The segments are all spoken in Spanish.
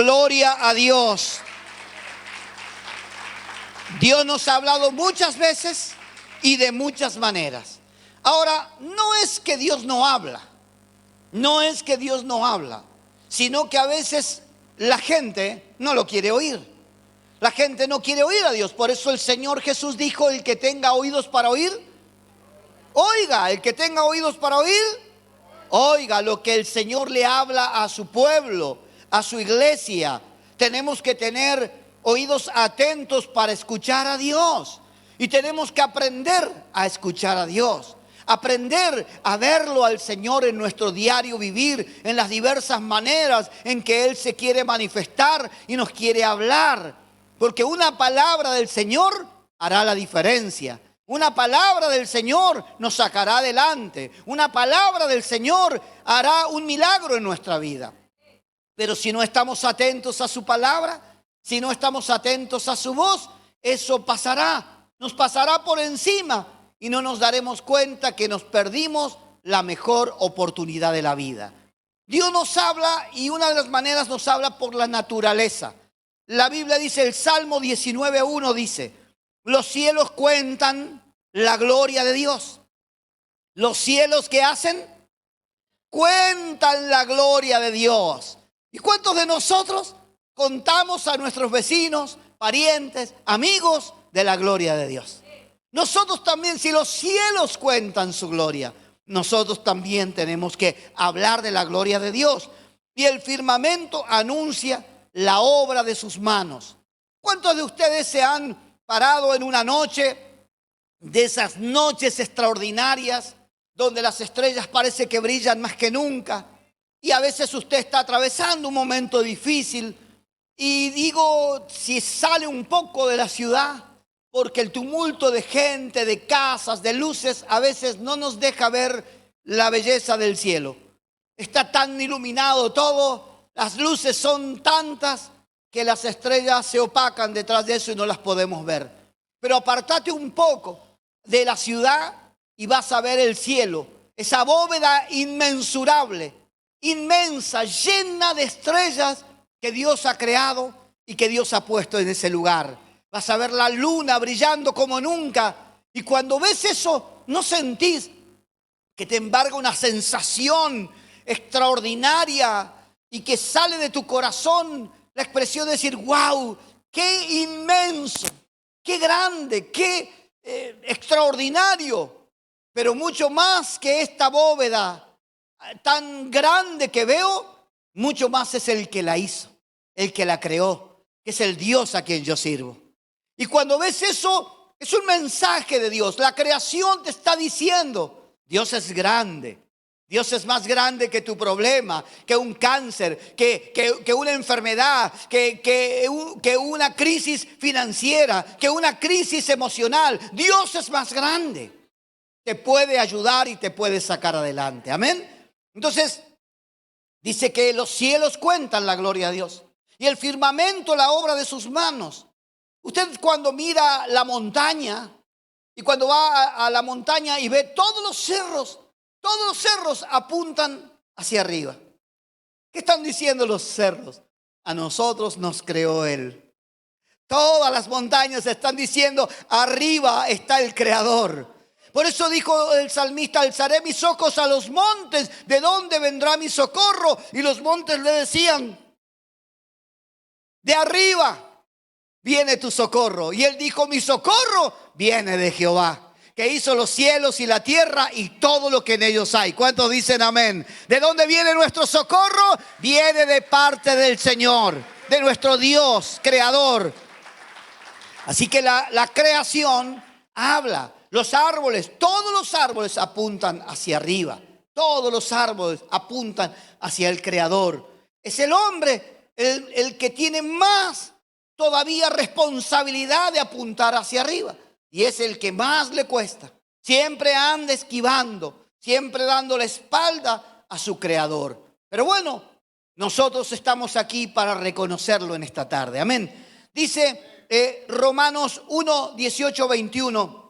Gloria a Dios. Dios nos ha hablado muchas veces y de muchas maneras. Ahora, no es que Dios no habla, sino que a veces la gente no lo quiere oír. La gente no quiere oír a Dios. Por eso el Señor Jesús dijo: el que tenga oídos para oír, oiga. El que tenga oídos para oír, oiga lo que el Señor le habla a su pueblo, a su iglesia. Tenemos que tener oídos atentos para escuchar a Dios. Y tenemos que aprender a escuchar a Dios. Aprender a verlo al Señor en nuestro diario vivir, en las diversas maneras en que Él se quiere manifestar y nos quiere hablar. Porque una palabra del Señor hará la diferencia. Una palabra del Señor nos sacará adelante. Una palabra del Señor hará un milagro en nuestra vida. Pero si no estamos atentos a su palabra, si no estamos atentos a su voz, eso pasará, nos pasará por encima y no nos daremos cuenta que nos perdimos la mejor oportunidad de la vida. Dios nos habla, y una de las maneras nos habla por la naturaleza. La Biblia dice, el Salmo 19:1 dice: los cielos cuentan la gloria de Dios. Los cielos, ¿qué hacen? Cuentan la gloria de Dios. ¿Y cuántos de nosotros contamos a nuestros vecinos, parientes, amigos de la gloria de Dios? Nosotros también, si los cielos cuentan su gloria, nosotros también tenemos que hablar de la gloria de Dios. Y el firmamento anuncia la obra de sus manos. ¿Cuántos de ustedes se han parado en una noche, de esas noches extraordinarias, donde las estrellas parece que brillan más que nunca? Y a veces usted está atravesando un momento difícil. Y digo, si sale un poco de la ciudad, porque el tumulto de gente, de casas, de luces, a veces no nos deja ver la belleza del cielo. Está tan iluminado todo, las luces son tantas que las estrellas se opacan detrás de eso y no las podemos ver. Pero apartate un poco de la ciudad y vas a ver el cielo, esa bóveda inmensurable, inmensa, llena de estrellas que Dios ha creado y que Dios ha puesto en ese lugar. Vas a ver la luna brillando como nunca. Y cuando ves eso, ¿no sentís que te embarga una sensación extraordinaria y que sale de tu corazón la expresión de decir: wow, qué inmenso, qué grande, qué extraordinario? Pero mucho más que esta bóveda tan grande que veo, mucho más es el que la hizo, el que la creó, que es el Dios a quien yo sirvo. Y cuando ves eso, es un mensaje de Dios. La creación te está diciendo: Dios es grande. Dios es más grande que tu problema, que un cáncer, que una enfermedad, que una crisis financiera, que una crisis emocional. Dios es más grande. Te puede ayudar y te puede sacar adelante. Amén. Entonces, dice que los cielos cuentan la gloria de Dios y el firmamento la obra de sus manos. Usted cuando mira la montaña y cuando va a la montaña y ve todos los cerros apuntan hacia arriba. ¿Qué están diciendo los cerros? A nosotros nos creó Él. Todas las montañas están diciendo: arriba está el Creador. Por eso dijo el salmista: alzaré mis ojos a los montes, ¿de dónde vendrá mi socorro? Y los montes le decían: de arriba viene tu socorro. Y él dijo: mi socorro viene de Jehová, que hizo los cielos y la tierra y todo lo que en ellos hay. ¿Cuántos dicen amén? ¿De dónde viene nuestro socorro? Viene de parte del Señor, de nuestro Dios creador. Así que la creación habla. Los árboles, todos los árboles apuntan hacia arriba. Todos los árboles apuntan hacia el Creador. Es el hombre el que tiene más todavía responsabilidad de apuntar hacia arriba. Y es el que más le cuesta. Siempre anda esquivando, siempre dando la espalda a su Creador. Pero bueno, nosotros estamos aquí para reconocerlo en esta tarde. Amén. Dice Romanos 1, 18, 21.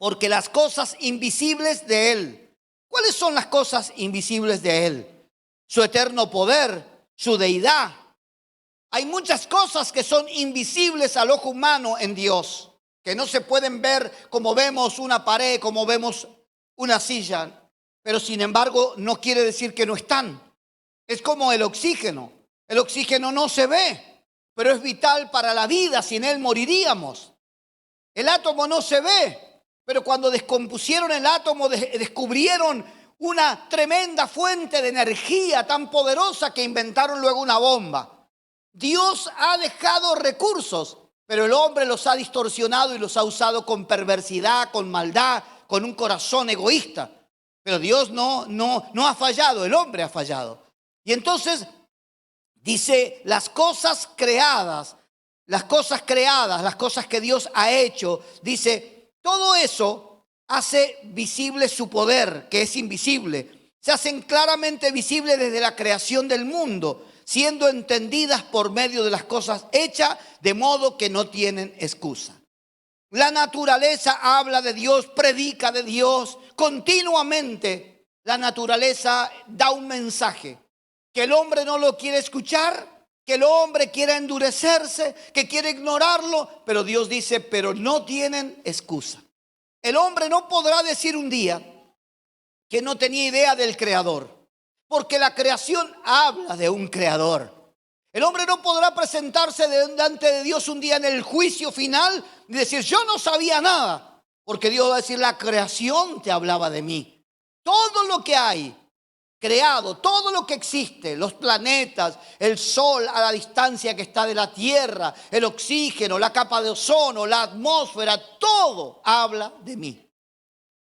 Porque las cosas invisibles de Él. ¿Cuáles son las cosas invisibles de Él? Su eterno poder, su deidad. Hay muchas cosas que son invisibles al ojo humano en Dios, que no se pueden ver como vemos una pared, como vemos una silla, pero sin embargo no quiere decir que no están. Es como el oxígeno. El oxígeno no se ve, pero es vital para la vida, sin él moriríamos. El átomo no se ve, pero cuando descompusieron el átomo descubrieron una tremenda fuente de energía tan poderosa que inventaron luego una bomba. Dios ha dejado recursos, pero el hombre los ha distorsionado y los ha usado con perversidad, con maldad, con un corazón egoísta. Pero Dios no ha fallado, el hombre ha fallado. Y entonces dice, las cosas creadas, las cosas que Dios ha hecho, dice, todo eso hace visible su poder, que es invisible. Se hacen claramente visibles desde la creación del mundo, siendo entendidas por medio de las cosas hechas, de modo que no tienen excusa. La naturaleza habla de Dios, predica de Dios continuamente. La naturaleza da un mensaje que el hombre no lo quiere escuchar, que el hombre quiere endurecerse, que quiere ignorarlo, pero Dios dice, pero no tienen excusa. El hombre no podrá decir un día que no tenía idea del Creador, porque la creación habla de un Creador. El hombre no podrá presentarse delante de Dios un día en el juicio final y decir, yo no sabía nada, porque Dios va a decir, la creación te hablaba de mí. Todo lo que hay creado, todo lo que existe, los planetas, el sol a la distancia que está de la tierra, el oxígeno, la capa de ozono, la atmósfera, todo habla de mí.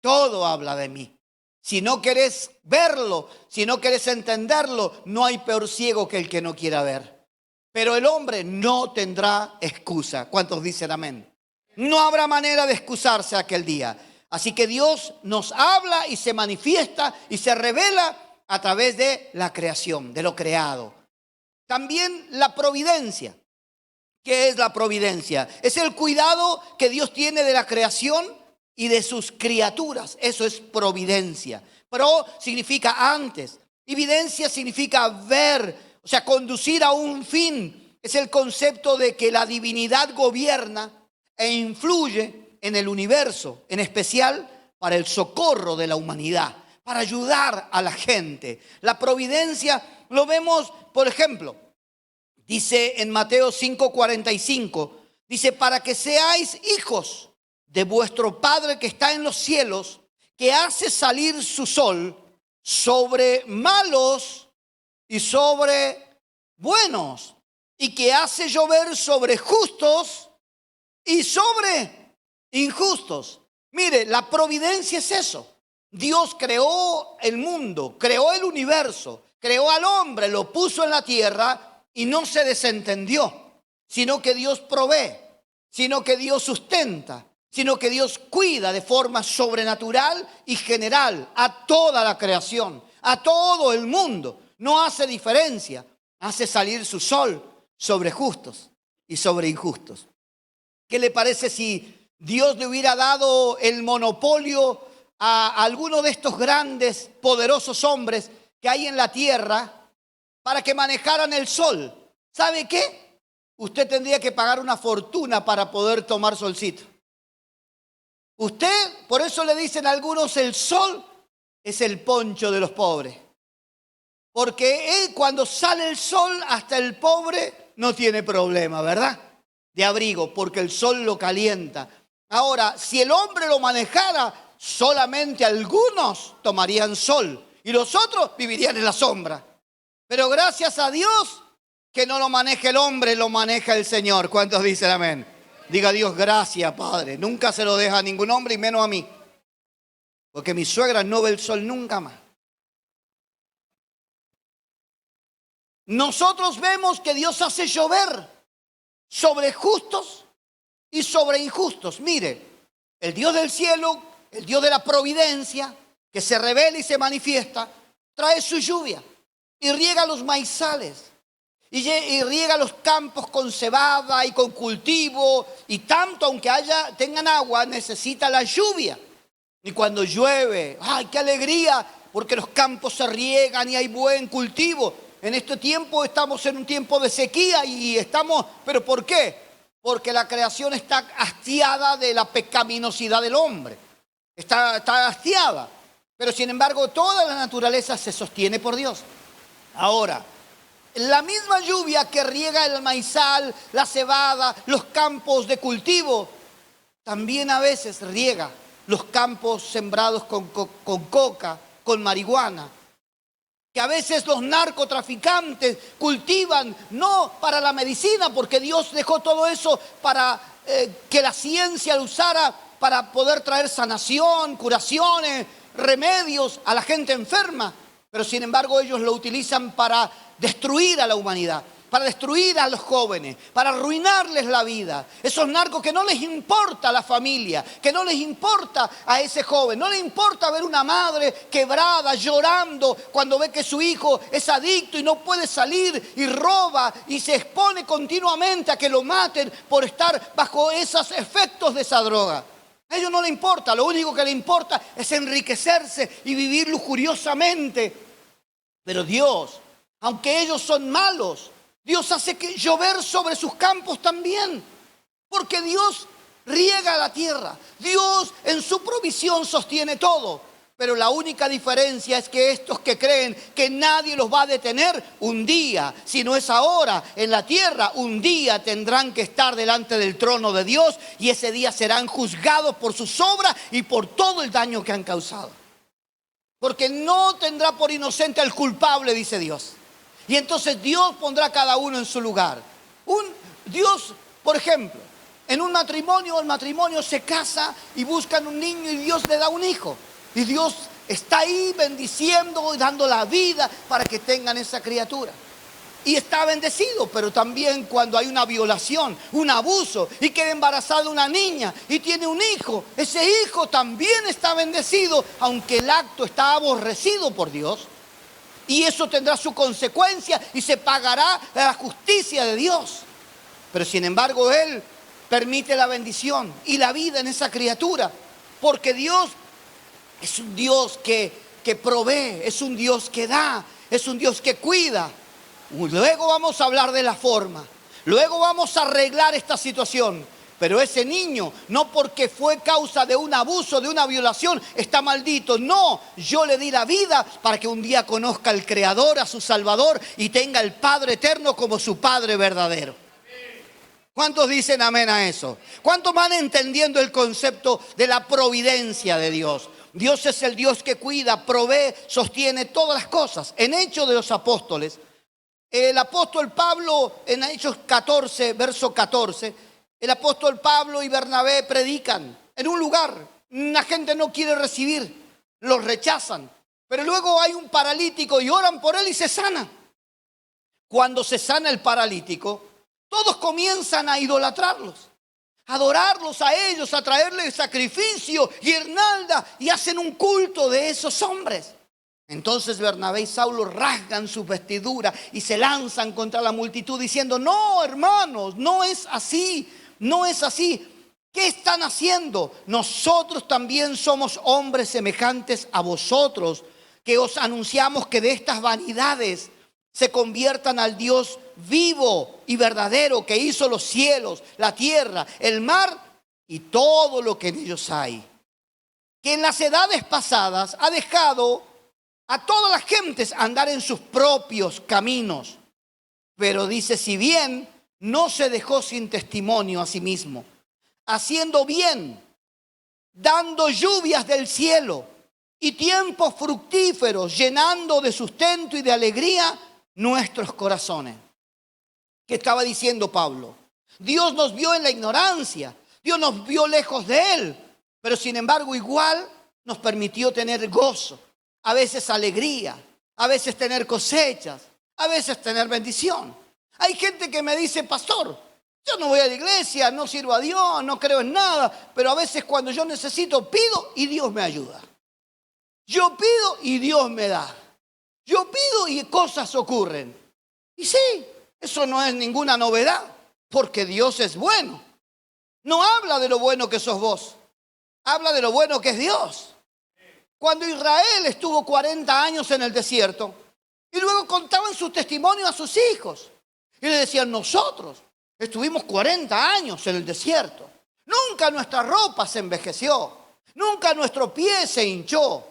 Todo habla de mí. Si no querés verlo, si no querés entenderlo, no hay peor ciego que el que no quiera ver. Pero el hombre no tendrá excusa. ¿Cuántos dicen amén? No habrá manera de excusarse aquel día. Así que Dios nos habla y se manifiesta y se revela a través de la creación, de lo creado. También la providencia. ¿Qué es la providencia? Es el cuidado que Dios tiene de la creación y de sus criaturas. Eso es providencia. Pro significa antes. Evidencia significa ver, o sea, conducir a un fin. Es el concepto de que la divinidad gobierna e influye en el universo, en especial para el socorro de la humanidad, para ayudar a la gente. La providencia lo vemos, por ejemplo, dice en Mateo 5:45, dice, para que seáis hijos de vuestro Padre que está en los cielos, que hace salir su sol sobre malos y sobre buenos, y que hace llover sobre justos y sobre injustos. Mire, la providencia es eso. Dios creó el mundo, creó el universo, creó al hombre, lo puso en la tierra y no se desentendió, sino que Dios provee, sino que Dios sustenta, sino que Dios cuida de forma sobrenatural y general a toda la creación, a todo el mundo. No hace diferencia, hace salir su sol sobre justos y sobre injustos. ¿Qué le parece si Dios le hubiera dado el monopolio a alguno de estos grandes, poderosos hombres que hay en la tierra para que manejaran el sol? ¿Sabe qué? Usted tendría que pagar una fortuna para poder tomar solcito. Usted, por eso le dicen a algunos, el sol es el poncho de los pobres. Porque cuando sale el sol, hasta el pobre no tiene problema, ¿verdad? De abrigo, porque el sol lo calienta. Ahora, si el hombre lo manejara, solamente algunos tomarían sol y los otros vivirían en la sombra. Pero gracias a Dios que no lo maneja el hombre, lo maneja el Señor. ¿Cuántos dicen amén? Diga Dios, gracias, Padre. Nunca se lo deja a ningún hombre y menos a mí. Porque mi suegra no ve el sol nunca más. Nosotros vemos que Dios hace llover sobre justos y sobre injustos. Mire, el Dios del cielo, el Dios de la providencia, que se revela y se manifiesta, trae su lluvia y riega los maizales. Y riega los campos con cebada y con cultivo, y tanto, aunque tengan agua, necesita la lluvia. Y cuando llueve, ¡ay, qué alegría! Porque los campos se riegan y hay buen cultivo. En este tiempo estamos en un tiempo de sequía y estamos, ¿pero por qué? Porque la creación está hastiada de la pecaminosidad del hombre. Está hastiada. Pero sin embargo, toda la naturaleza se sostiene por Dios. Ahora, la misma lluvia que riega el maizal, la cebada, los campos de cultivo, también a veces riega los campos sembrados con coca, con marihuana. Que a veces los narcotraficantes cultivan, no para la medicina, porque Dios dejó todo eso para que la ciencia lo usara para poder traer sanación, curaciones, remedios a la gente enferma. Pero sin embargo ellos lo utilizan para destruir a la humanidad, para destruir a los jóvenes, para arruinarles la vida. Esos narcos que no les importa la familia, que no les importa a ese joven, no les importa ver una madre quebrada, llorando cuando ve que su hijo es adicto y no puede salir y roba y se expone continuamente a que lo maten por estar bajo esos efectos de esa droga. A ellos no les importa, lo único que les importa es enriquecerse y vivir lujuriosamente. Pero Dios, aunque ellos son malos, Dios hace que llover sobre sus campos también, porque Dios riega la tierra. Dios en su provisión sostiene todo. Pero la única diferencia es que estos que creen que nadie los va a detener, un día, si no es ahora, en la tierra, un día tendrán que estar delante del trono de Dios y ese día serán juzgados por sus obras y por todo el daño que han causado. Porque no tendrá por inocente al culpable, dice Dios. Y entonces Dios pondrá a cada uno en su lugar. Dios, por ejemplo, en un matrimonio, el matrimonio se casa y buscan un niño y Dios le da un hijo. Y Dios está ahí bendiciendo y dando la vida para que tengan esa criatura. Y está bendecido, pero también cuando hay una violación, un abuso y queda embarazada una niña y tiene un hijo, ese hijo también está bendecido, aunque el acto está aborrecido por Dios. Y eso tendrá su consecuencia y se pagará la justicia de Dios. Pero sin embargo Él permite la bendición y la vida en esa criatura. Porque Dios es un Dios que provee, es un Dios que da, es un Dios que cuida. Luego vamos a hablar de la forma. Luego vamos a arreglar esta situación. Pero ese niño, no porque fue causa de un abuso, de una violación, está maldito. No, yo le di la vida para que un día conozca al Creador, a su Salvador y tenga al Padre eterno como su Padre verdadero. ¿Cuántos dicen amén a eso? ¿Cuántos van entendiendo el concepto de la providencia de Dios? Dios es el Dios que cuida, provee, sostiene todas las cosas. En Hechos de los Apóstoles, el apóstol Pablo, en Hechos 14, verso 14, el apóstol Pablo y Bernabé predican en un lugar. La gente no quiere recibir, los rechazan. Pero luego hay un paralítico y oran por él y se sana. Cuando se sana el paralítico, todos comienzan a idolatrarlos, a adorarlos a ellos, a traerles sacrificio, guirnalda, y hacen un culto de esos hombres. Entonces Bernabé y Saulo rasgan sus vestiduras y se lanzan contra la multitud diciendo: no, hermanos, no es así, no es así. ¿Qué están haciendo? Nosotros también somos hombres semejantes a vosotros, que os anunciamos que de estas vanidades se conviertan al Dios vivo y verdadero, que hizo los cielos, la tierra, el mar y todo lo que en ellos hay. Que en las edades pasadas ha dejado a todas las gentes andar en sus propios caminos. Pero dice, si bien no se dejó sin testimonio a sí mismo, haciendo bien, dando lluvias del cielo y tiempos fructíferos, llenando de sustento y de alegría nuestros corazones. ¿Qué estaba diciendo Pablo? Dios nos vio en la ignorancia, Dios nos vio lejos de Él, pero sin embargo igual nos permitió tener gozo, a veces alegría, a veces tener cosechas, a veces tener bendición. Hay gente que me dice: pastor, yo no voy a la iglesia, no sirvo a Dios, no creo en nada, pero a veces cuando yo necesito pido y Dios me ayuda. Yo pido y Dios me da. Yo pido y cosas ocurren. Y sí, eso no es ninguna novedad, porque Dios es bueno. No habla de lo bueno que sos vos, habla de lo bueno que es Dios. Cuando Israel estuvo 40 años en el desierto, Y luego contaban su testimonio a sus hijos. Y le decían, nosotros estuvimos 40 años en el desierto. Nunca nuestra ropa se envejeció. Nunca nuestro pie se hinchó.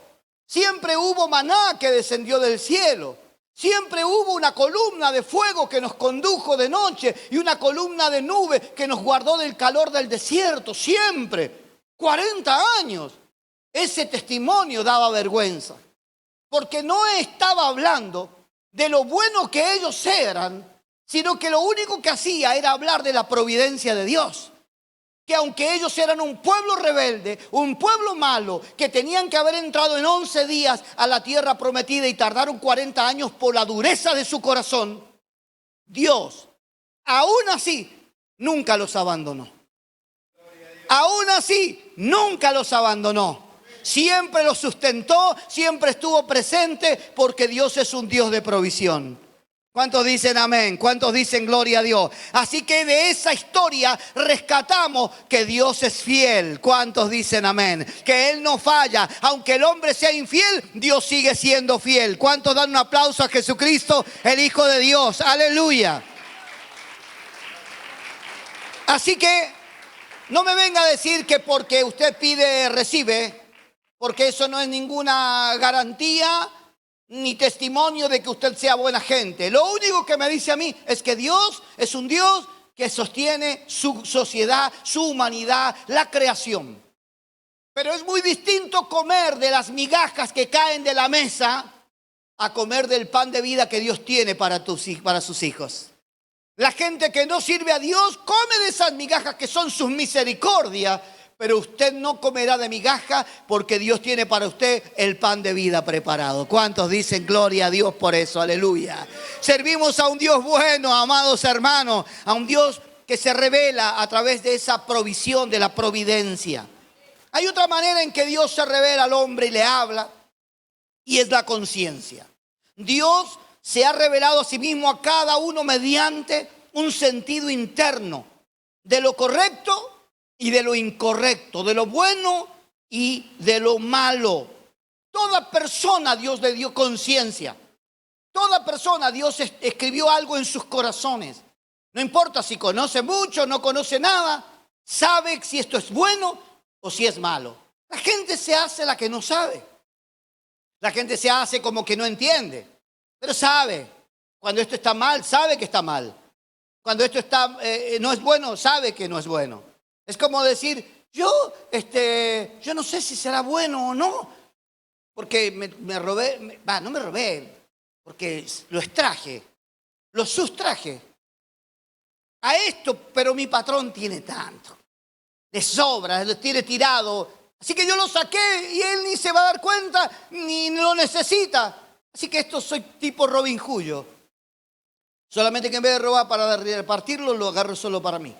Siempre hubo maná que descendió del cielo. Siempre hubo una columna de fuego que nos condujo de noche y una columna de nube que nos guardó del calor del desierto. Siempre. 40 años. Ese testimonio daba vergüenza. Porque no estaba hablando de lo bueno que ellos eran, sino que lo único que hacía era hablar de la providencia de Dios. Que aunque ellos eran un pueblo rebelde, un pueblo malo, que tenían que haber entrado en 11 días a la tierra prometida y tardaron 40 años por la dureza de su corazón, Dios, aún así, nunca los abandonó. Aún así, nunca los abandonó. Siempre los sustentó, siempre estuvo presente, porque Dios es un Dios de provisión. ¿Cuántos dicen amén? ¿Cuántos dicen gloria a Dios? Así que de esa historia rescatamos que Dios es fiel. ¿Cuántos dicen amén? Que Él no falla. Aunque el hombre sea infiel, Dios sigue siendo fiel. ¿Cuántos dan un aplauso a Jesucristo, el Hijo de Dios? Aleluya. Así que no me venga a decir que porque usted pide, recibe, porque eso no es ninguna garantía ni testimonio de que usted sea buena gente. Lo único que me dice a mí es que Dios es un Dios que sostiene su sociedad, su humanidad, la creación. Pero es muy distinto comer de las migajas que caen de la mesa a comer del pan de vida que Dios tiene para sus hijos. La gente que no sirve a Dios come de esas migajas que son sus misericordias, pero usted no comerá de migaja porque Dios tiene para usted el pan de vida preparado. ¿Cuántos dicen gloria a Dios por eso? Aleluya. Servimos a un Dios bueno, amados hermanos, a un Dios que se revela a través de esa provisión, de la providencia. Hay otra manera en que Dios se revela al hombre y le habla, y es la conciencia. Dios se ha revelado a sí mismo a cada uno mediante un sentido interno de lo correcto y de lo incorrecto, de lo bueno y de lo malo. Toda persona Dios le dio conciencia. Toda persona Dios escribió algo en sus corazones. No importa si conoce mucho, no conoce nada, sabe si esto es bueno o si es malo. La gente se hace la que no sabe. La gente se hace como que no entiende, pero sabe. Cuando esto está mal, sabe que está mal. Cuando esto no es bueno, sabe que no es bueno. Es como decir, yo no sé si será bueno o no, porque me robé, no me robé, porque lo extraje, lo sustraje a esto, pero mi patrón tiene tanto, de sobra, lo tiene tirado, así que yo lo saqué y él ni se va a dar cuenta, ni lo necesita. Así que esto soy tipo Robin Hood yo. Solamente que en vez de robar para repartirlo, lo agarro solo para mí.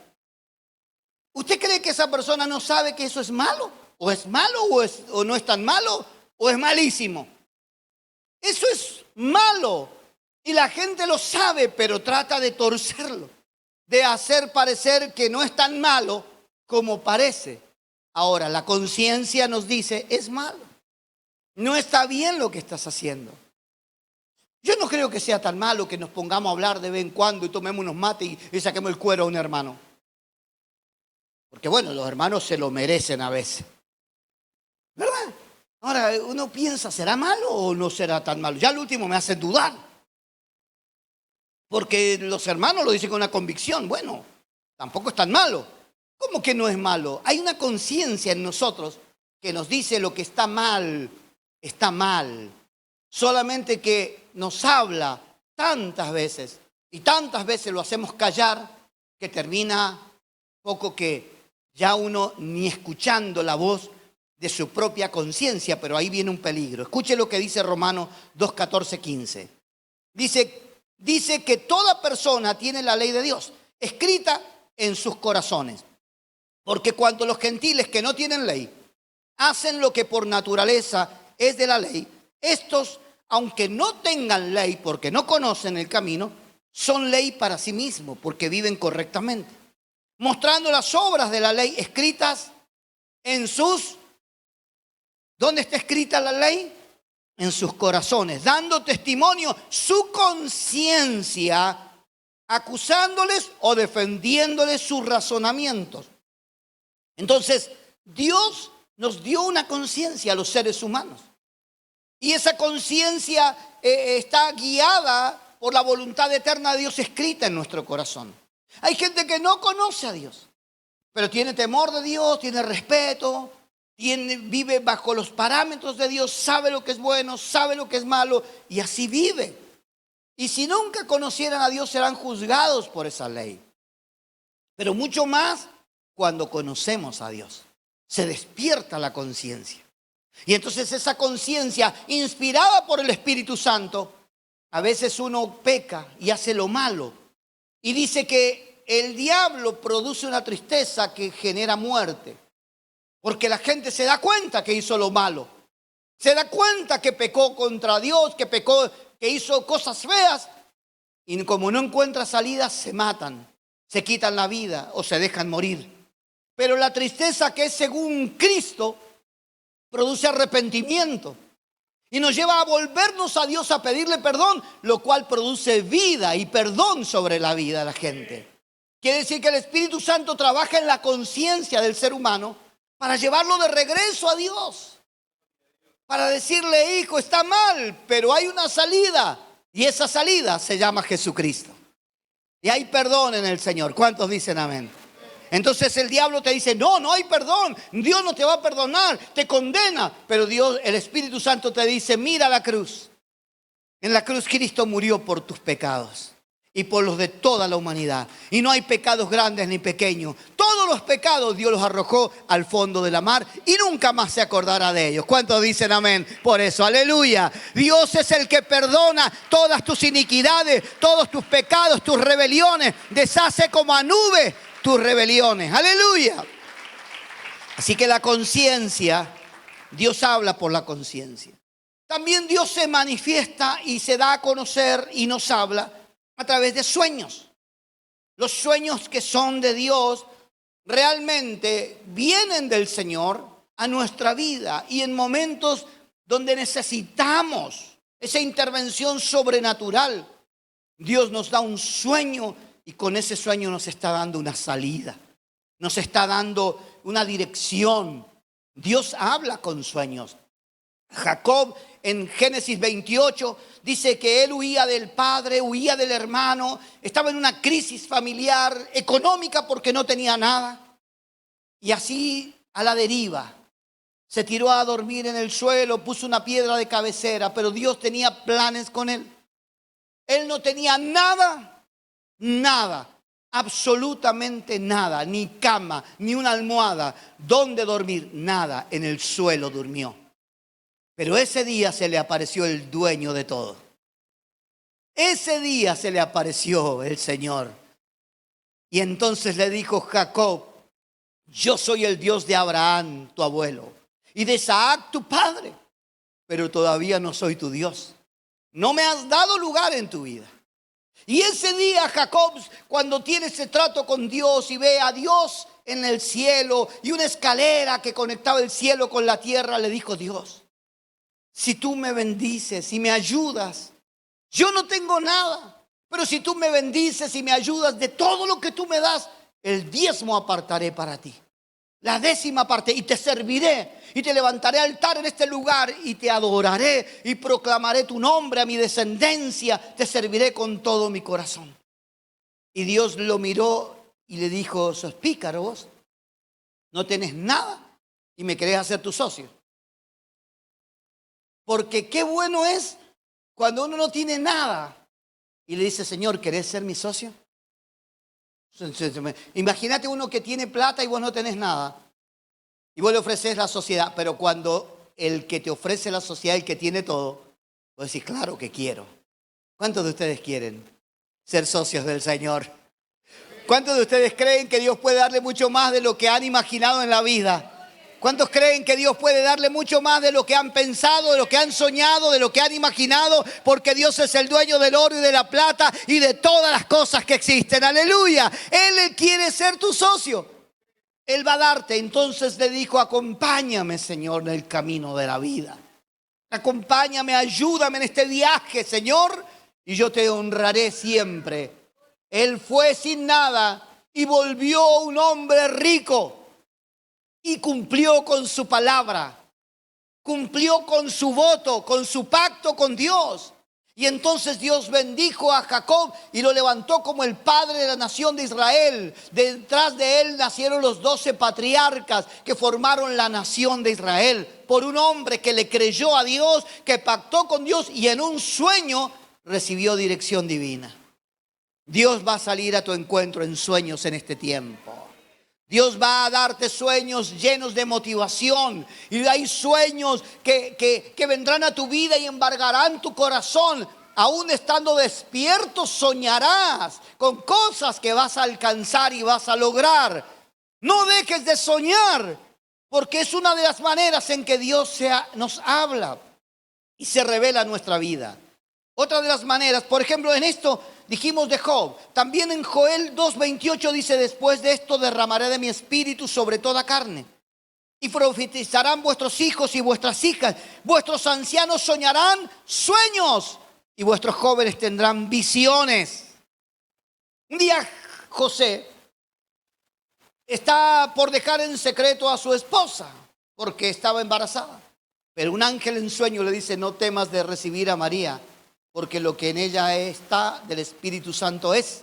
¿Usted cree que esa persona no sabe que eso es malo? ¿O es malo o no es tan malo? ¿O es malísimo? Eso es malo. Y la gente lo sabe, pero trata de torcerlo. De hacer parecer que no es tan malo como parece. Ahora, la conciencia nos dice, es malo. No está bien lo que estás haciendo. Yo no creo que sea tan malo que nos pongamos a hablar de vez en cuando y tomemos unos mates y saquemos el cuero a un hermano. Porque bueno, los hermanos se lo merecen a veces. ¿Verdad? Ahora uno piensa, ¿será malo o no será tan malo? Ya al último me hace dudar. Porque los hermanos lo dicen con una convicción. Bueno, tampoco es tan malo. ¿Cómo que no es malo? Hay una conciencia en nosotros que nos dice lo que está mal, está mal. Solamente que nos habla tantas veces y tantas veces lo hacemos callar que termina poco que ya uno ni escuchando la voz de su propia conciencia, pero ahí viene un peligro. Escuche lo que dice Romanos 2, 14, 15. Dice que toda persona tiene la ley de Dios escrita en sus corazones. Porque cuando los gentiles que no tienen ley hacen lo que por naturaleza es de la ley, estos, aunque no tengan ley porque no conocen el camino, son ley para sí mismos porque viven correctamente, mostrando las obras de la ley escritas en sus... ¿Dónde está escrita la ley? en sus corazones, dando testimonio su conciencia, acusándoles o defendiéndoles sus razonamientos. Entonces, Dios nos dio una conciencia a los seres humanos. Y esa conciencia está guiada por la voluntad eterna de Dios escrita en nuestro corazón. Hay gente que no conoce a Dios, pero tiene temor de Dios, tiene respeto, vive bajo los parámetros de Dios, sabe lo que es bueno, sabe lo que es malo y así vive. Y si nunca conocieran a Dios serán juzgados por esa ley. Pero mucho más cuando conocemos a Dios. Se despierta la conciencia. Y entonces esa conciencia inspirada por el Espíritu Santo, a veces uno peca y hace lo malo. Y dice que el diablo produce una tristeza que genera muerte. Porque la gente se da cuenta que hizo lo malo. Se da cuenta que pecó contra Dios, que pecó, que hizo cosas feas. Y como no encuentra salida, se matan, se quitan la vida o se dejan morir. Pero la tristeza que es según Cristo produce arrepentimiento. Y nos lleva a volvernos a Dios a pedirle perdón, lo cual produce vida y perdón sobre la vida de la gente. Quiere decir que el Espíritu Santo trabaja en la conciencia del ser humano para llevarlo de regreso a Dios. Para decirle, hijo, está mal, pero hay una salida. Y esa salida se llama Jesucristo. Y hay perdón en el Señor. ¿Cuántos dicen amén? Entonces el diablo te dice, no hay perdón. Dios no te va a perdonar, te condena. Pero Dios, el Espíritu Santo te dice, mira la cruz. En la cruz Cristo murió por tus pecados y por los de toda la humanidad. Y no hay pecados grandes ni pequeños. Todos los pecados Dios los arrojó al fondo de la mar y nunca más se acordará de ellos. ¿Cuántos dicen amén? Por eso, aleluya. Dios es el que perdona todas tus iniquidades, todos tus pecados, tus rebeliones. Deshace como a nube tus rebeliones. Aleluya. Así que la conciencia, Dios habla por la conciencia. También Dios se manifiesta y se da a conocer y nos habla a través de sueños. Los sueños que son de Dios realmente vienen del Señor a nuestra vida y en momentos donde necesitamos esa intervención sobrenatural. Dios nos da un sueño y con ese sueño nos está dando una salida, nos está dando una dirección. Dios habla con sueños. Jacob en Génesis 28 dice que él huía del padre, huía del hermano, estaba en una crisis familiar, económica porque no tenía nada. Y así a la deriva, se tiró a dormir en el suelo, puso una piedra de cabecera, pero Dios tenía planes con él. Él no tenía nada, absolutamente nada, ni cama, ni una almohada, donde dormir, nada, en el suelo durmió. Pero ese día se le apareció el dueño de todo. Ese día se le apareció el Señor. Y entonces le dijo Jacob, yo soy el Dios de Abraham, tu abuelo, y de Isaac, tu padre, pero todavía no soy tu Dios. No me has dado lugar en tu vida. Y ese día Jacob, cuando tiene ese trato con Dios y ve a Dios en el cielo y una escalera que conectaba el cielo con la tierra, le dijo, Dios, si tú me bendices y me ayudas, yo no tengo nada, pero si tú me bendices y me ayudas de todo lo que tú me das, el 10º apartaré para ti, la 10ª parte, y te serviré y te levantaré altar en este lugar y te adoraré y proclamaré tu nombre a mi descendencia, te serviré con todo mi corazón. Y Dios lo miró y le dijo, sos pícaro vos, no tenés nada y me querés hacer tu socio. Porque qué bueno es cuando uno no tiene nada y le dice, Señor, ¿querés ser mi socio? Imagínate uno que tiene plata y vos no tenés nada. Y vos le ofreces la sociedad, pero cuando el que te ofrece la sociedad, el que tiene todo, vos decís, claro que quiero. ¿Cuántos de ustedes quieren ser socios del Señor? ¿Cuántos de ustedes creen que Dios puede darle mucho más de lo que han imaginado en la vida? ¿Cuántos creen que Dios puede darle mucho más de lo que han pensado, de lo que han soñado, de lo que han imaginado? Porque Dios es el dueño del oro y de la plata y de todas las cosas que existen. ¡Aleluya! Él quiere ser tu socio. Él va a darte. Entonces le dijo, acompáñame, Señor, en el camino de la vida. Acompáñame, ayúdame en este viaje, Señor, y yo te honraré siempre. Él fue sin nada y volvió un hombre rico y cumplió con su palabra, cumplió con su voto, con su pacto con Dios. Y entonces Dios bendijo a Jacob y lo levantó como el padre de la nación de Israel. Detrás de él nacieron los 12 patriarcas que formaron la nación de Israel. Por un hombre que le creyó a Dios, que pactó con Dios y en un sueño recibió dirección divina. Dios va a salir a tu encuentro en sueños en este tiempo. Dios va a darte sueños llenos de motivación. Y hay sueños que vendrán a tu vida y embargarán tu corazón. Aún estando despierto soñarás con cosas que vas a alcanzar y vas a lograr. No dejes de soñar, porque es una de las maneras en que Dios nos habla y se revela en nuestra vida. Otra de las maneras, por ejemplo, en esto dijimos de Job. También en Joel 2:28 dice: después de esto derramaré de mi espíritu sobre toda carne. Y profetizarán vuestros hijos y vuestras hijas. Vuestros ancianos soñarán sueños y vuestros jóvenes tendrán visiones. Un día José está por dejar en secreto a su esposa porque estaba embarazada. Pero un ángel en sueño le dice: no temas de recibir a María, porque lo que en ella está del Espíritu Santo es.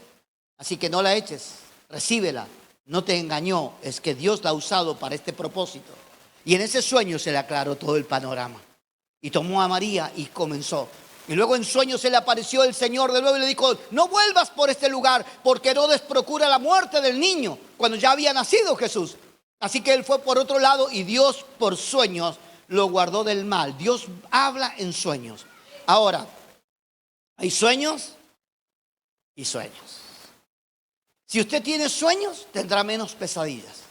Así que no la eches, recíbela. No te engañó, es que Dios la ha usado para este propósito. Y en ese sueño se le aclaró todo el panorama. Y tomó a María y comenzó. Y luego en sueño se le apareció el Señor de nuevo y le dijo: no vuelvas por este lugar, porque Herodes procura la muerte del niño, cuando ya había nacido Jesús. Así que él fue por otro lado y Dios por sueños lo guardó del mal. Dios habla en sueños. Ahora, hay sueños y sueños. Si usted tiene sueños, tendrá menos pesadillas.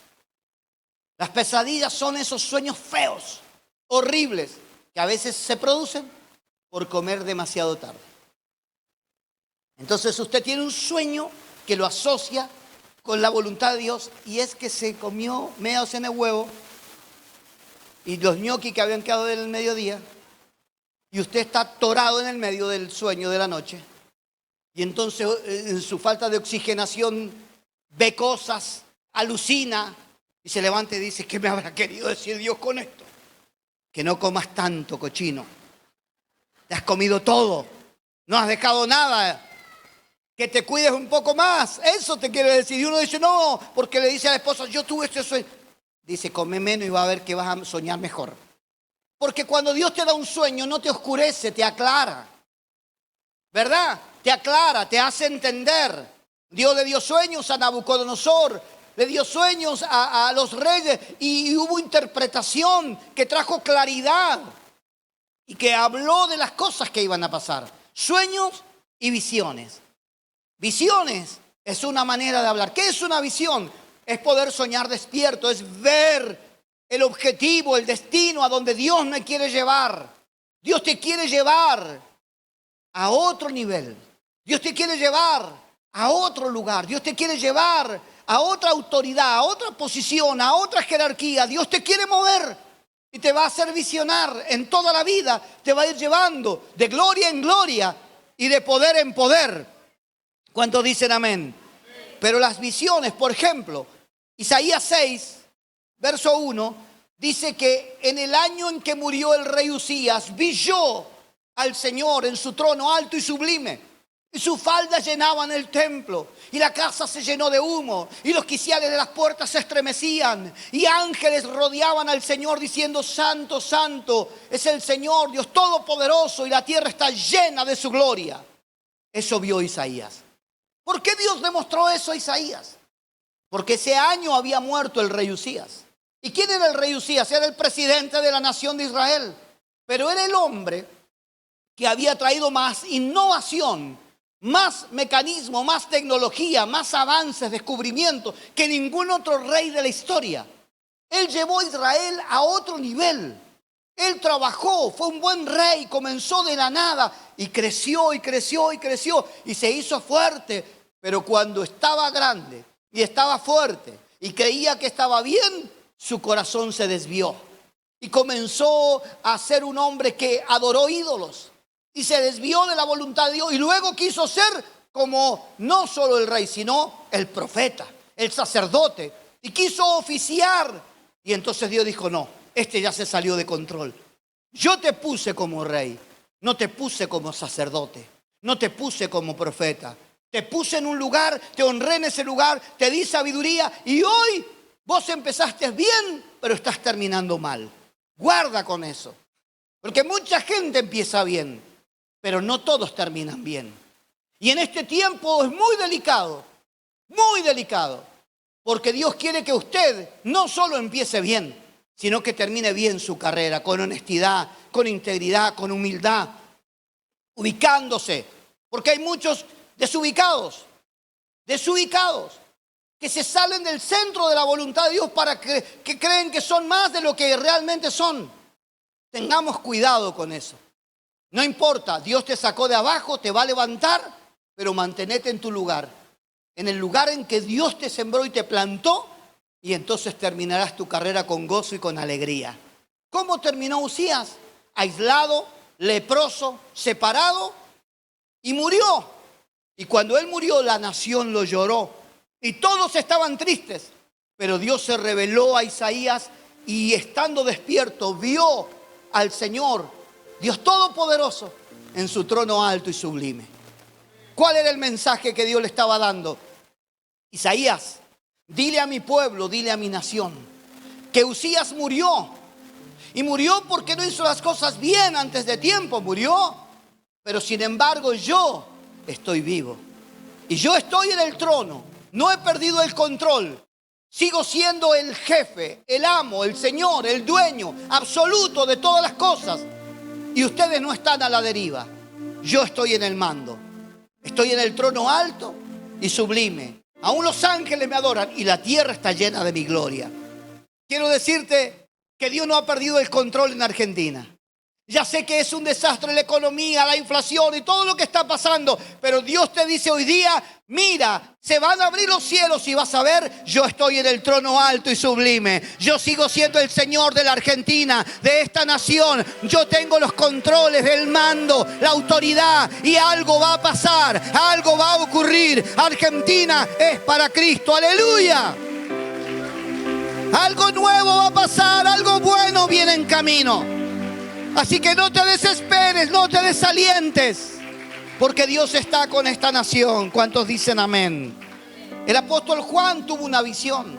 Las pesadillas son esos sueños feos, horribles, que a veces se producen por comer demasiado tarde. Entonces usted tiene un sueño que lo asocia con la voluntad de Dios, y es que se comió meados en el huevo y los ñoquis que habían quedado del mediodía. Y usted está atorado en el medio del sueño de la noche. Y entonces en su falta de oxigenación ve cosas, alucina y se levanta y dice: ¿qué me habrá querido decir Dios con esto? Que no comas tanto, cochino. Te has comido todo. No has dejado nada. Que te cuides un poco más. Eso te quiere decir. Y uno dice: no, porque le dice a la esposa: yo tuve este sueño. Dice: come menos y va a ver que vas a soñar mejor. Porque cuando Dios te da un sueño, no te oscurece, te aclara. ¿Verdad? Te aclara, te hace entender. Dios le dio sueños a Nabucodonosor, le dio sueños a los reyes y hubo interpretación que trajo claridad y que habló de las cosas que iban a pasar. Sueños y visiones. Visiones es una manera de hablar. ¿Qué es una visión? Es poder soñar despierto, es ver el objetivo, el destino a donde Dios me quiere llevar. Dios te quiere llevar a otro nivel. Dios te quiere llevar a otro lugar. Dios te quiere llevar a otra autoridad, a otra posición, a otra jerarquía. Dios te quiere mover y te va a hacer visionar en toda la vida. Te va a ir llevando de gloria en gloria y de poder en poder. ¿Cuántos dicen amén? Pero las visiones, por ejemplo, Isaías 6, verso 1, dice que en el año en que murió el rey Usías, vi yo al Señor en su trono alto y sublime, y sus faldas llenaban el templo, y la casa se llenó de humo, y los quiciales de las puertas se estremecían, y ángeles rodeaban al Señor diciendo: santo, santo es el Señor Dios Todopoderoso, y la tierra está llena de su gloria. Eso vio Isaías. ¿Por qué Dios le mostró eso a Isaías? Porque ese año había muerto el rey Usías. ¿Y quién era el rey Usías? Era el presidente de la nación de Israel. Pero era el hombre que había traído más innovación, más mecanismo, más tecnología, más avances, descubrimientos que ningún otro rey de la historia. Él llevó a Israel a otro nivel. Él trabajó, fue un buen rey, comenzó de la nada y creció y creció y creció y se hizo fuerte. Pero cuando estaba grande y estaba fuerte y creía que estaba bien, su corazón se desvió. y comenzó a ser un hombre que adoró ídolos y se desvió de la voluntad de Dios y luego quiso ser como no solo el rey, sino el profeta, el sacerdote, y quiso oficiar. Y entonces Dios dijo, no, este ya se salió de control. Yo te puse como rey, no te puse como sacerdote, no te puse como profeta. Te puse en un lugar, te honré en ese lugar, te di sabiduría y hoy vos empezaste bien, pero estás terminando mal. Guarda con eso, porque mucha gente empieza bien, pero no todos terminan bien. Y en este tiempo es muy delicado, porque Dios quiere que usted no solo empiece bien, sino que termine bien su carrera, con honestidad, con integridad, con humildad, ubicándose, porque hay muchos desubicados, que se salen del centro de la voluntad de Dios para que creen que son más de lo que realmente son. Tengamos cuidado con eso. No importa, Dios te sacó de abajo, te va a levantar, pero mantenete en tu lugar, en el lugar en que Dios te sembró y te plantó, y entonces terminarás tu carrera con gozo y con alegría. ¿Cómo terminó Uzías? Aislado, leproso, separado, y murió. Y cuando él murió, la nación lo lloró. Y todos estaban tristes. Pero Dios se reveló a Isaías y estando despierto, vio al Señor, Dios Todopoderoso, en su trono alto y sublime. ¿Cuál era el mensaje que Dios le estaba dando? Isaías, dile a mi pueblo, dile a mi nación, que Uzías murió. Y murió porque no hizo las cosas bien antes de tiempo, murió. Pero sin embargo yo estoy vivo. Y yo estoy en el trono. No he perdido el control. Sigo siendo el jefe, el amo, el señor, el dueño absoluto de todas las cosas. Y ustedes no están a la deriva. Yo estoy en el mando. Estoy en el trono alto y sublime. Aún los ángeles me adoran y la tierra está llena de mi gloria. Quiero decirte que Dios no ha perdido el control en Argentina. Ya sé que es un desastre la economía, la inflación y todo lo que está pasando, pero Dios te dice hoy día, mira, se van a abrir los cielos y vas a ver, yo estoy en el trono alto y sublime. Yo sigo siendo el Señor de la Argentina, de esta nación. Yo tengo los controles del mando, la autoridad y algo va a pasar, algo va a ocurrir. Argentina es para Cristo, aleluya. Algo nuevo va a pasar, algo bueno viene en camino. Así que no te desesperes, no te desalientes, porque Dios está con esta nación. ¿Cuántos dicen amén? El apóstol Juan tuvo una visión.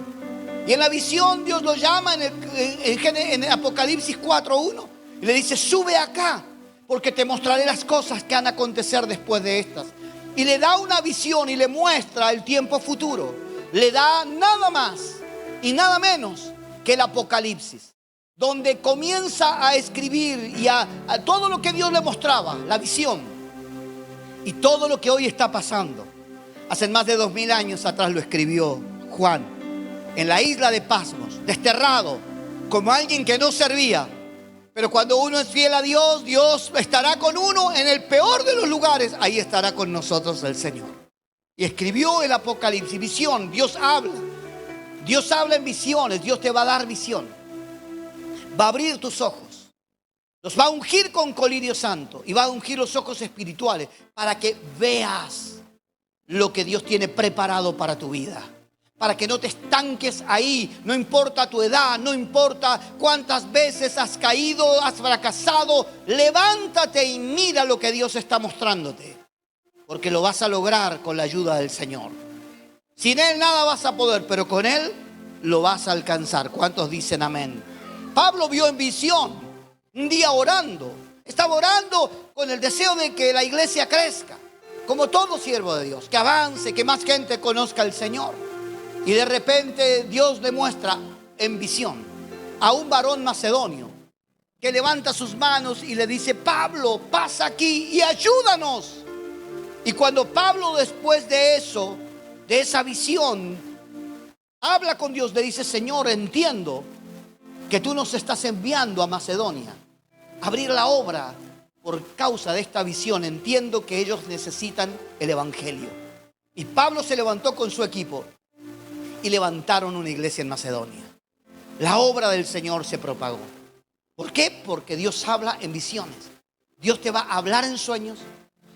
Y en la visión Dios lo llama en Apocalipsis 4:1. Y le dice, sube acá, porque te mostraré las cosas que han de acontecer después de estas. Y le da una visión y le muestra el tiempo futuro. Le da nada más y nada menos que el Apocalipsis, donde comienza a escribir y a todo lo que Dios le mostraba, la visión, y todo lo que hoy está pasando. Hace más de 2000 años atrás lo escribió Juan, en la isla de Patmos, desterrado, como alguien que no servía. Pero cuando uno es fiel a Dios, Dios estará con uno en el peor de los lugares. Ahí estará con nosotros el Señor. Y escribió el Apocalipsis, visión. Dios habla en visiones. Dios te va a dar visión. Va a abrir tus ojos, los va a ungir con colirio santo y va a ungir los ojos espirituales para que veas lo que Dios tiene preparado para tu vida, para que no te estanques ahí. No importa tu edad, no importa cuántas veces has caído, has fracasado, levántate y mira lo que Dios está mostrándote, porque lo vas a lograr con la ayuda del Señor. Sin Él nada vas a poder, pero con Él lo vas a alcanzar. ¿Cuántos dicen amén? Pablo vio en visión, un día orando. Estaba orando con el deseo de que la iglesia crezca, como todo siervo de Dios, que avance, que más gente conozca al Señor. Y de repente Dios le muestra en visión a un varón macedonio que levanta sus manos y le dice, Pablo, pasa aquí y ayúdanos. Y cuando Pablo, después de eso, de esa visión, habla con Dios, le dice, Señor, entiendo que tú nos estás enviando a Macedonia a abrir la obra por causa de esta visión. Entiendo que ellos necesitan el evangelio. Y Pablo se levantó con su equipo y levantaron una iglesia en Macedonia. La obra del Señor se propagó. ¿Por qué? Porque Dios habla en visiones. Dios te va a hablar en sueños.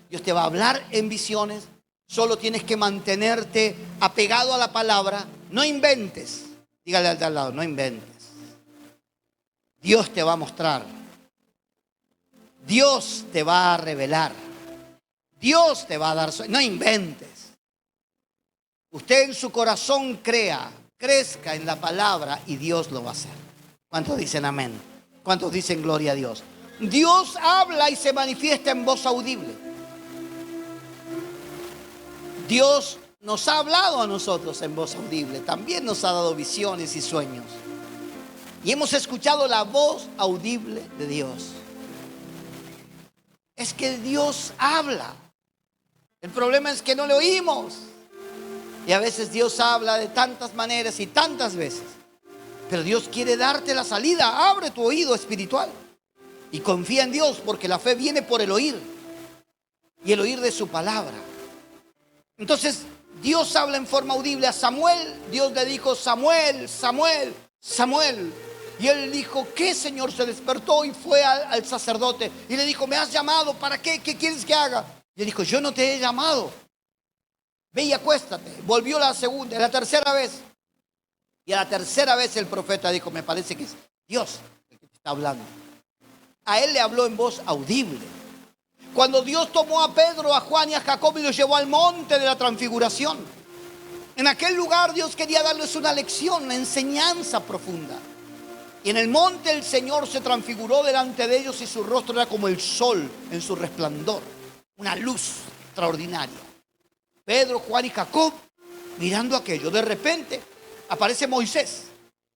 Dios te va a hablar en visiones. Solo tienes que mantenerte apegado a la palabra. No inventes. Dígale al de al lado, no inventes. Dios te va a mostrar. Dios te va a revelar. Dios te va a dar sueños. No inventes. Usted en su corazón crezca en la palabra y Dios lo va a hacer. ¿Cuántos dicen amén? ¿Cuántos dicen gloria a Dios? Dios habla y se manifiesta en voz audible. Dios nos ha hablado a nosotros en voz audible. También nos ha dado visiones y sueños. Y hemos escuchado la voz audible de Dios. Es que Dios habla. El problema es que no le oímos. Y a veces Dios habla de tantas maneras y tantas veces. Pero Dios quiere darte la salida. Abre tu oído espiritual. Y confía en Dios, porque la fe viene por el oír. Y el oír de su palabra. Entonces, Dios habla en forma audible a Samuel. Dios le dijo, Samuel, Samuel, Samuel. Y él dijo, ¿qué, Señor? Se despertó y fue al sacerdote. Y le dijo, ¿me has llamado? ¿Para qué? ¿Qué quieres que haga? Y él dijo, yo no te he llamado. Ve y acuéstate. Volvió la segunda, la tercera vez. Y a la tercera vez el profeta dijo, me parece que es Dios el que te está hablando. A él le habló en voz audible. Cuando Dios tomó a Pedro, a Juan y a Jacob y los llevó al monte de la transfiguración. En aquel lugar Dios quería darles una lección, una enseñanza profunda. Y en el monte el Señor se transfiguró delante de ellos y su rostro era como el sol en su resplandor. Una luz extraordinaria. Pedro, Juan y Jacob mirando aquello. De repente aparece Moisés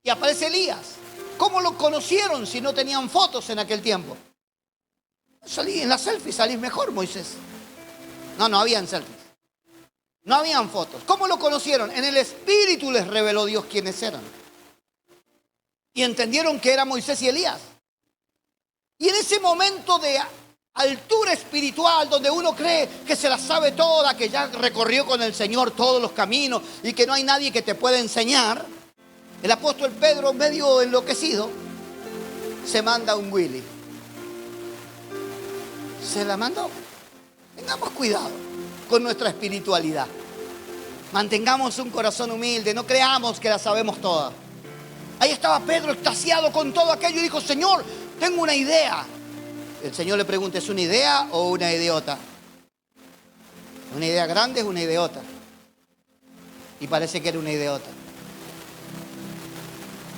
y aparece Elías. ¿Cómo lo conocieron si no tenían fotos en aquel tiempo? Salí en la selfie, salís mejor, Moisés. No habían selfies. No habían fotos. ¿Cómo lo conocieron? En el Espíritu les reveló Dios quiénes eran. Y entendieron que era Moisés y Elías. Y en ese momento de altura espiritual, donde uno cree que se la sabe toda, que ya recorrió con el Señor todos los caminos y que no hay nadie que te pueda enseñar, el apóstol Pedro, medio enloquecido, se manda un Willy. Se la mandó. Tengamos cuidado con nuestra espiritualidad. Mantengamos un corazón humilde, no creamos que la sabemos toda. Ahí estaba Pedro extasiado con todo aquello y dijo, Señor, tengo una idea. El Señor le pregunta, ¿es una idea o una idiota? Una idea grande es una idiota. Y parece que era una idiota.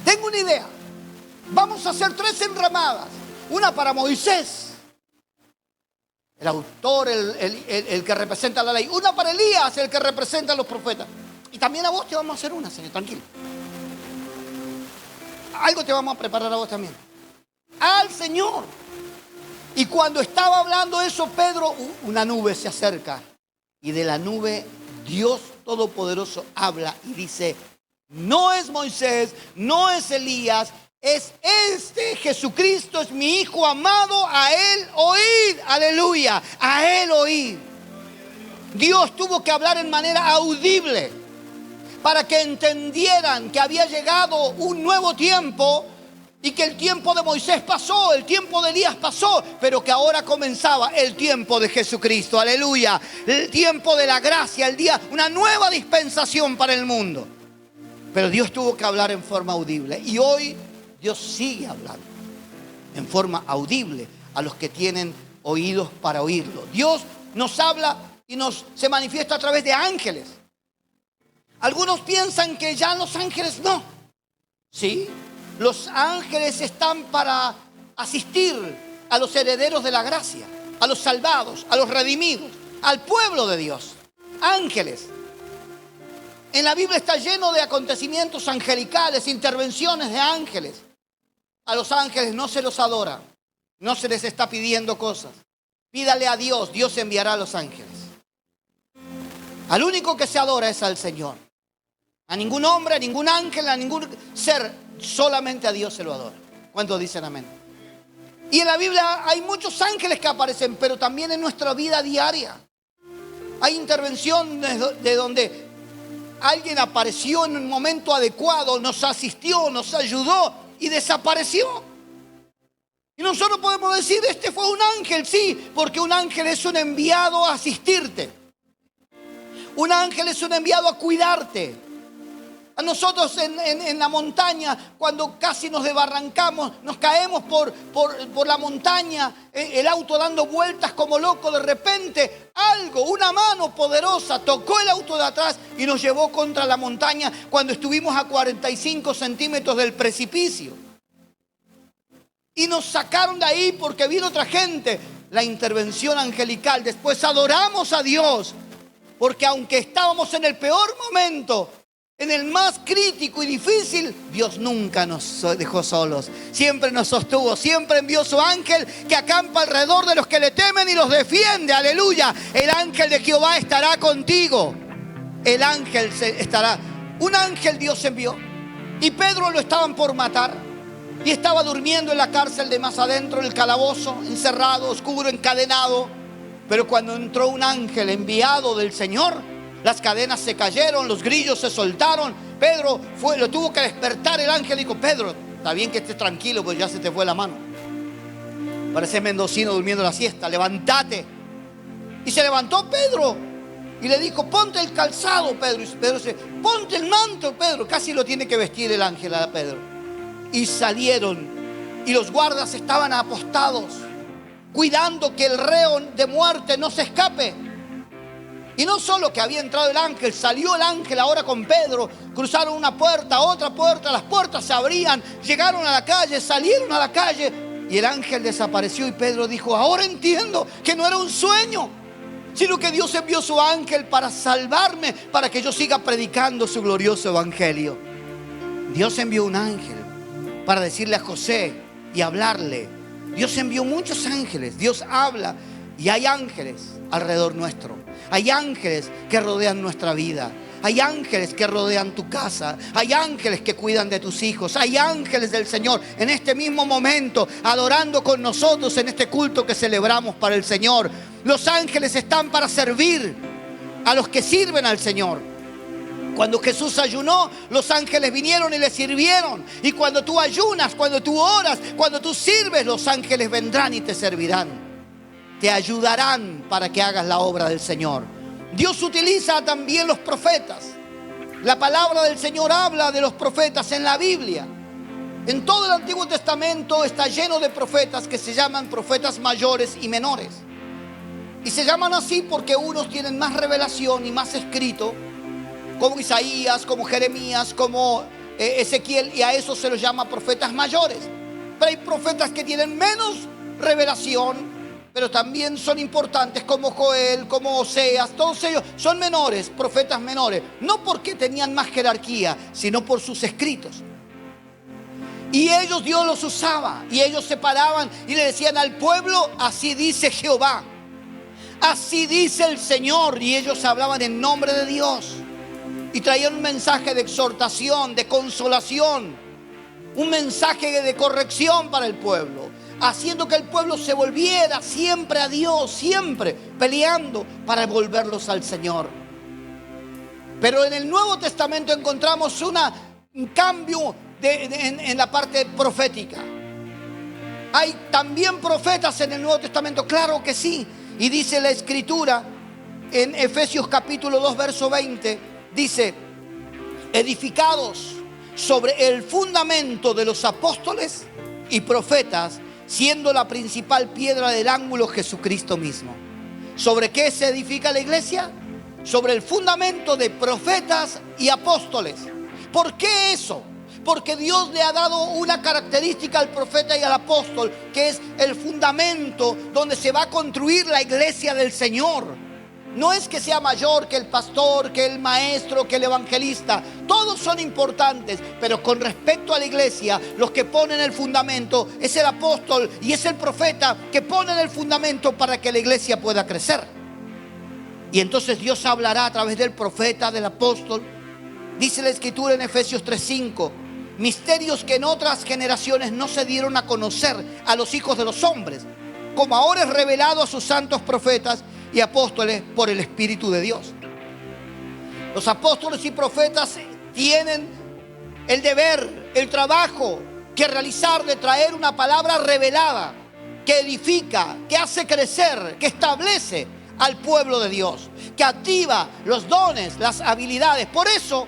Tengo una idea. Vamos a hacer 3 enramadas. Una para Moisés, el autor, el que representa la ley. Una para Elías, el que representa a los profetas. Y también a vos te vamos a hacer una, Señor, tranquilo. Algo te vamos a preparar a vos también. Al Señor. Y cuando estaba hablando eso, Pedro, una nube se acerca. Y de la nube, Dios Todopoderoso habla y dice, no es Moisés, no es Elías, es este Jesucristo, es mi Hijo amado, a Él oíd. Aleluya, a Él oíd. Dios tuvo que hablar en manera audible para que entendieran que había llegado un nuevo tiempo y que el tiempo de Moisés pasó, el tiempo de Elías pasó, pero que ahora comenzaba el tiempo de Jesucristo. Aleluya, el tiempo de la gracia, el día, una nueva dispensación para el mundo. Pero Dios tuvo que hablar en forma audible y hoy Dios sigue hablando en forma audible a los que tienen oídos para oírlo. Dios nos habla y se manifiesta a través de ángeles. Algunos piensan que ya los ángeles no. Sí, los ángeles están para asistir a los herederos de la gracia, a los salvados, a los redimidos, al pueblo de Dios. Ángeles. En la Biblia está lleno de acontecimientos angelicales, intervenciones de ángeles. A los ángeles no se los adora, no se les está pidiendo cosas. Pídale a Dios, Dios enviará a los ángeles. Al único que se adora es al Señor. A ningún hombre, a ningún ángel, a ningún ser, solamente a Dios se lo adora. ¿Cuántos dicen amén? Y en la Biblia hay muchos ángeles que aparecen, pero también en nuestra vida diaria. Hay intervenciones de donde alguien apareció en un momento adecuado, nos asistió, nos ayudó y desapareció. Y nosotros podemos decir, este fue un ángel, sí, porque un ángel es un enviado a asistirte. Un ángel es un enviado a cuidarte. A nosotros en la montaña, cuando casi nos desbarrancamos, nos caemos por la montaña, el auto dando vueltas como loco, de repente una mano poderosa tocó el auto de atrás y nos llevó contra la montaña cuando estuvimos a 45 centímetros del precipicio. Y nos sacaron de ahí porque vino otra gente. La intervención angelical. Después adoramos a Dios. Porque aunque estábamos en el peor momento, en el más crítico y difícil, Dios nunca nos dejó solos. Siempre nos sostuvo. Siempre envió su ángel que acampa alrededor de los que le temen y los defiende. Aleluya. El ángel de Jehová estará contigo. El ángel estará. Un ángel Dios envió. Y Pedro lo estaban por matar. Y estaba durmiendo en la cárcel de más adentro, en el calabozo, encerrado, oscuro, encadenado. Pero cuando entró un ángel enviado del Señor, las cadenas se cayeron, los grillos se soltaron. Pedro lo tuvo que despertar el ángel y dijo, Pedro, está bien que estés tranquilo, pues ya se te fue la mano. Parece mendocino durmiendo la siesta, levántate. Y se levantó Pedro y le dijo, ponte el calzado, Pedro. Y Pedro dice, ponte el manto, Pedro. Casi lo tiene que vestir el ángel a Pedro. Y salieron, y los guardas estaban apostados, cuidando que el reo de muerte no se escape. Y no solo que había entrado el ángel, salió el ángel ahora con Pedro, cruzaron una puerta, otra puerta, las puertas se abrían, llegaron a la calle, salieron a la calle, y el ángel desapareció. Y Pedro dijo, ahora entiendo que no era un sueño, sino que Dios envió su ángel para salvarme, para que yo siga predicando su glorioso evangelio. Dios envió un ángel para decirle a José y hablarle. Dios envió muchos ángeles. Dios habla y hay ángeles alrededor nuestro. Hay ángeles que rodean nuestra vida. Hay ángeles que rodean tu casa. Hay ángeles que cuidan de tus hijos. Hay ángeles del Señor en este mismo momento adorando con nosotros en este culto que celebramos para el Señor. Los ángeles están para servir a los que sirven al Señor. Cuando Jesús ayunó, los ángeles vinieron y le sirvieron. Y cuando tú ayunas, cuando tú oras, cuando tú sirves, los ángeles vendrán y te servirán. Te ayudarán para que hagas la obra del Señor. Dios utiliza también los profetas. La palabra del Señor habla de los profetas en la Biblia. En todo el Antiguo Testamento está lleno de profetas que se llaman profetas mayores y menores. Y se llaman así porque unos tienen más revelación y más escrito, como Isaías, como Jeremías, como Ezequiel, y a eso se los llama profetas mayores. Pero hay profetas que tienen menos revelación, pero también son importantes, como Joel, como Oseas. Todos ellos son menores, profetas menores, no porque tenían más jerarquía, sino por sus escritos. Y ellos, Dios los usaba, y ellos se paraban y le decían al pueblo, así dice Jehová, así dice el Señor. Y ellos hablaban en nombre de Dios y traían un mensaje de exhortación, de consolación, un mensaje de corrección para el pueblo, haciendo que el pueblo se volviera siempre a Dios, siempre peleando para volverlos al Señor. Pero en el Nuevo Testamento encontramos un cambio en la parte profética. Hay también profetas en el Nuevo Testamento, claro que sí. Y dice la Escritura en Efesios capítulo 2 verso 20, dice, edificados sobre el fundamento de los apóstoles y profetas, siendo la principal piedra del ángulo Jesucristo mismo. ¿Sobre qué se edifica la iglesia? Sobre el fundamento de profetas y apóstoles. ¿Por qué eso? Porque Dios le ha dado una característica al profeta y al apóstol, que es el fundamento donde se va a construir la iglesia del Señor. No es que sea mayor que el pastor, que el maestro, que el evangelista. Todos son importantes, pero con respecto a la iglesia, los que ponen el fundamento es el apóstol y es el profeta que ponen el fundamento para que la iglesia pueda crecer. Y entonces Dios hablará a través del profeta, del apóstol. Dice la Escritura en Efesios 3:5, misterios que en otras generaciones no se dieron a conocer a los hijos de los hombres, como ahora es revelado a sus santos profetas y apóstoles por el Espíritu de Dios. Los apóstoles y profetas tienen el deber, el trabajo que realizar de traer una palabra revelada, que edifica, que hace crecer, que establece al pueblo de Dios, que activa los dones, las habilidades. Por eso,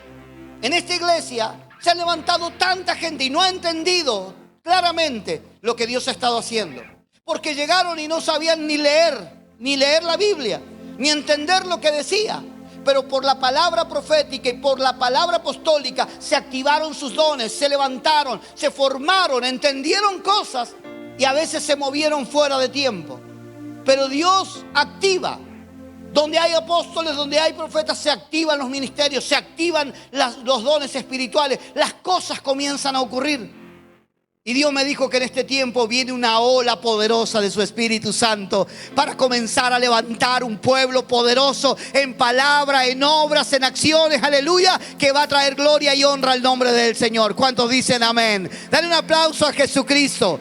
en esta iglesia se ha levantado tanta gente y no ha entendido claramente lo que Dios ha estado haciendo. Porque llegaron y no sabían ni leer la Biblia, ni entender lo que decía. Pero por la palabra profética y por la palabra apostólica se activaron sus dones, se levantaron, se formaron, entendieron cosas y a veces se movieron fuera de tiempo. Pero Dios activa. Donde hay apóstoles, donde hay profetas, se activan los ministerios, se activan los dones espirituales. Las cosas comienzan a ocurrir. Y Dios me dijo que en este tiempo viene una ola poderosa de su Espíritu Santo para comenzar a levantar un pueblo poderoso en palabra, en obras, en acciones, aleluya, que va a traer gloria y honra al nombre del Señor. ¿Cuántos dicen amén? Dale un aplauso a Jesucristo.